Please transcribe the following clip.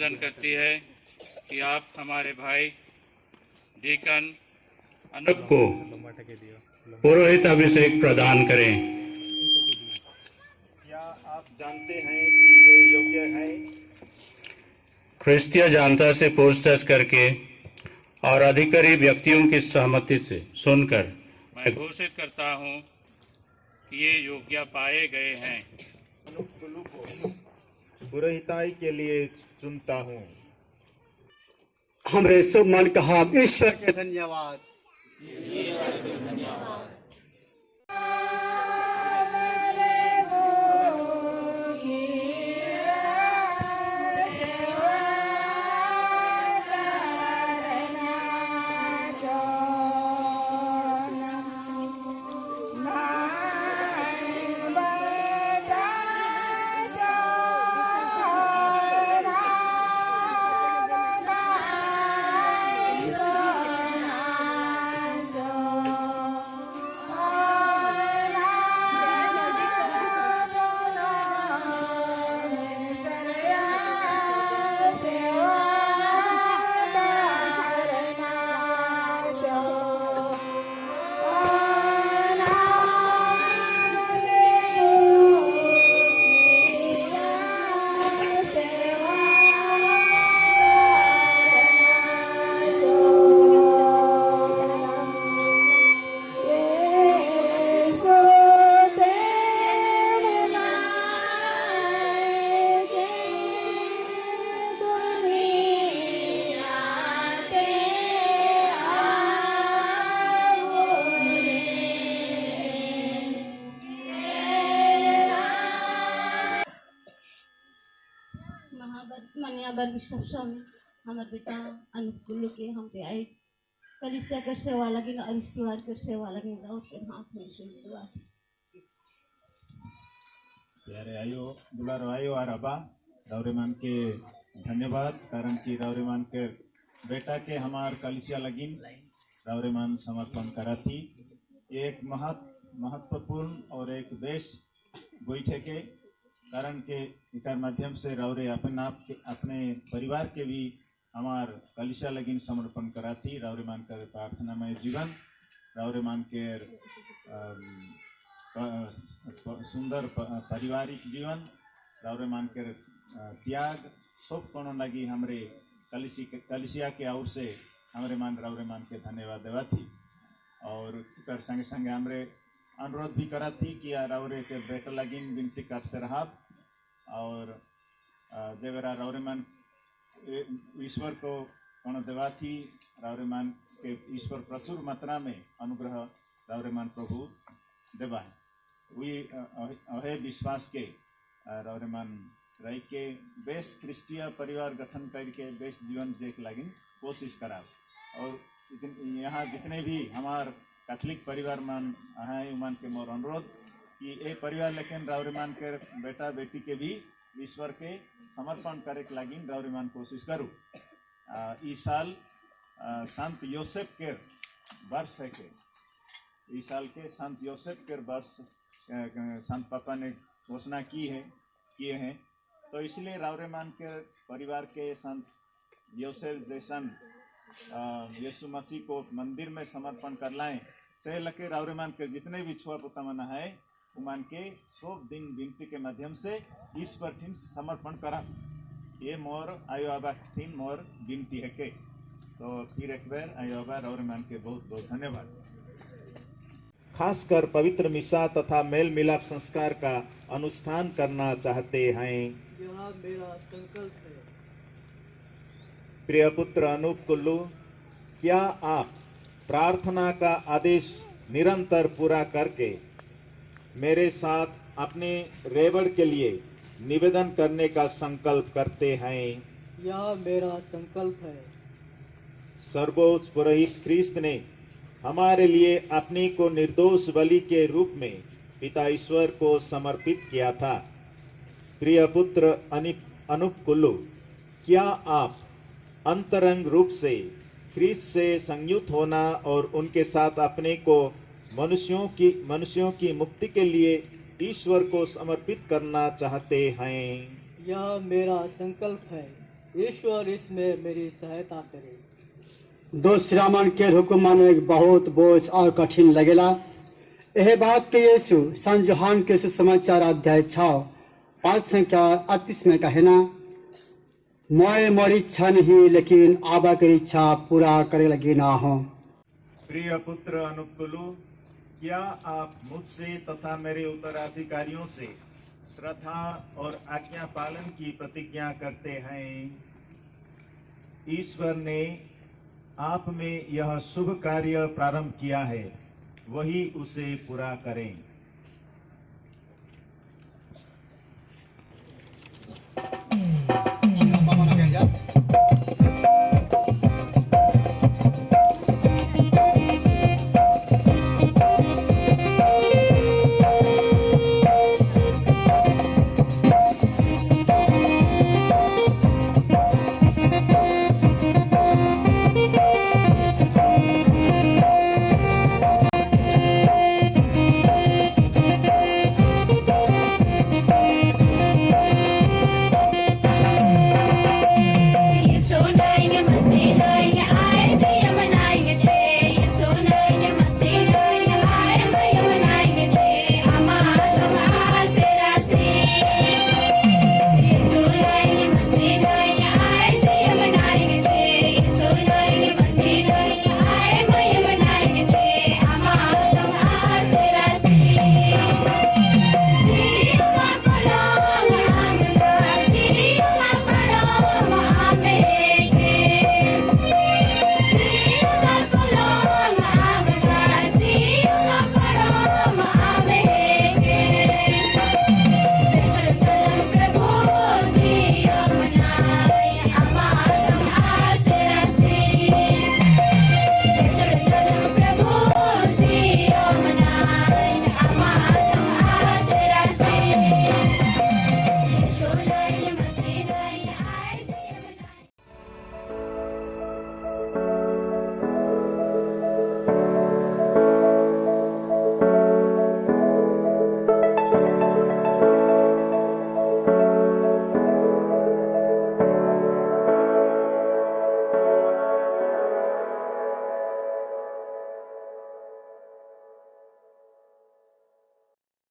निवेदन करती है कि आप हमारे भाई डीकन अनूप को पुरोहित अभिषेक प्रदान करें। क्या आप जानते हैं कि वे योग्य हैं? क्रिस्तीय जानता से पूछताछ करके और अधिकारी व्यक्तियों की सहमति से सुनकर मैं घोषित करता हूँ कि ये योग्य पाए गए हैं। अनूप कुल्लू को पुरोहिताई के लिए चुनता हूँ। हमरे शुभ मन कहा ईश्वर के धन्यवाद। मनियाबर बिशप स्वामी हमारे बेटा अनूप कुल्लू के हम पे आए कलिसिया कर सेवा लगी और ईश्वर कर सेवा लगी दाऊद के हाथ में सुन दुआ प्यारे आयो दुलारो आयो और अबा रावरेमान के धन्यवाद कारण कि रावरेमान के बेटा के हमार कलिसिया लगिन रावरेमान समर्पण करा थी। एक महत्वपूर्ण और एक देश बैठे के कारण के इकर माध्यम से रावरे अपने परिवार के भी हमार कलिसिया लगिन समर्पण करा थी। रावरेमान कर प्रार्थनामय जीवन रावरेमान के सुंदर पारिवारिक जीवन रावरेमान के त्याग सब कोनो लगी हमरे कलिसिया के ओर से हमरे मान रावरेमान के धन्यवाद देवा थी। और कर संगे संगे हमरे अनुरोध भी करा थी कि रावरे के बेटा लगिन विनती करते रहा और जेवरा रावरेमान ईश्वर को कोनो देवा थी। रावरेमान के ईश्वर प्रचुर मात्रा में अनुग्रह रावरेमान प्रभु देवा अहे विश्वास के रावरेमान रही के बेस क्रिस्टीय परिवार गठन करके बेस जीवन देख लगिन कोशिश करा। और यहाँ जितने भी हमार कैथलिक परिवार मान हैं मान के मोर अनुरोध कि ये परिवार लेकिन रावरेमान के बेटा बेटी के भी ईश्वर के समर्पण करे के लगिन रावरेमान कोशिश करूँ। इस साल संत योसेफ के वर्ष है के इस साल के संत योसेफ के वर्ष संत पापा ने घोषणा किए हैं तो इसलिए रावरेमान के परिवार के संत योसेफ जैसन यीशु मसीह को मंदिर में समर्पण कर लाएं से लके रावरेमान के जितने भी छुआ पुता मना है उमान के सब दिन विनती के माध्यम से इस पर ठिन समर्पण करा। ये मोर आयो आबा ठिन मोर विनती है के तो फिर एक बार आयो आबा रावरेमान के बहुत बहुत धन्यवाद। खासकर पवित्र मिसा तथा मेल मिलाप संस्कार का अनुष्ठान करना चाहते हैं। यह मेरा संकल्प है। प्रिय पुत्र अनूप कुल्लू, क्या आप प्रार्थना का आदेश निरंतर पूरा करके मेरे साथ अपने रेवड़ के लिए निवेदन करने का संकल्प करते हैं? यह मेरा संकल्प है। सर्वोच्च पुरोहित ख्रीस्त ने हमारे लिए अपनी को निर्दोष बलि के रूप में पिता ईश्वर को समर्पित किया था। प्रिय पुत्र अनूप कुल्लू, क्या आप अंतरंग रूप से ख्रीस्त से संयुक्त होना और उनके साथ अपने को मनुष्यों की मुक्ति के लिए ईश्वर को समर्पित करना चाहते हैं? यह मेरा संकल्प है। ईश्वर इसमें मेरी सहायता करे। दोस्रामन के हुक्म मानने बहुत बोझ और कठिन लगेला। यह बात के यीशु सन यूहन्ना के सुसमाचार अध्याय 6 5 संख्या 38 में कहना, मैं मोरी इच्छा नहीं लेकिन आबा की इच्छा पूरा करे लगी ना हो। प्रिय पुत्र अनुकुलु, क्या आप मुझसे तथा मेरे उत्तराधिकारियों से श्रद्धा और आज्ञा पालन की प्रतिज्ञा करते हैं? ईश्वर ने आप में यह शुभ कार्य प्रारंभ किया है, वही उसे पूरा करें।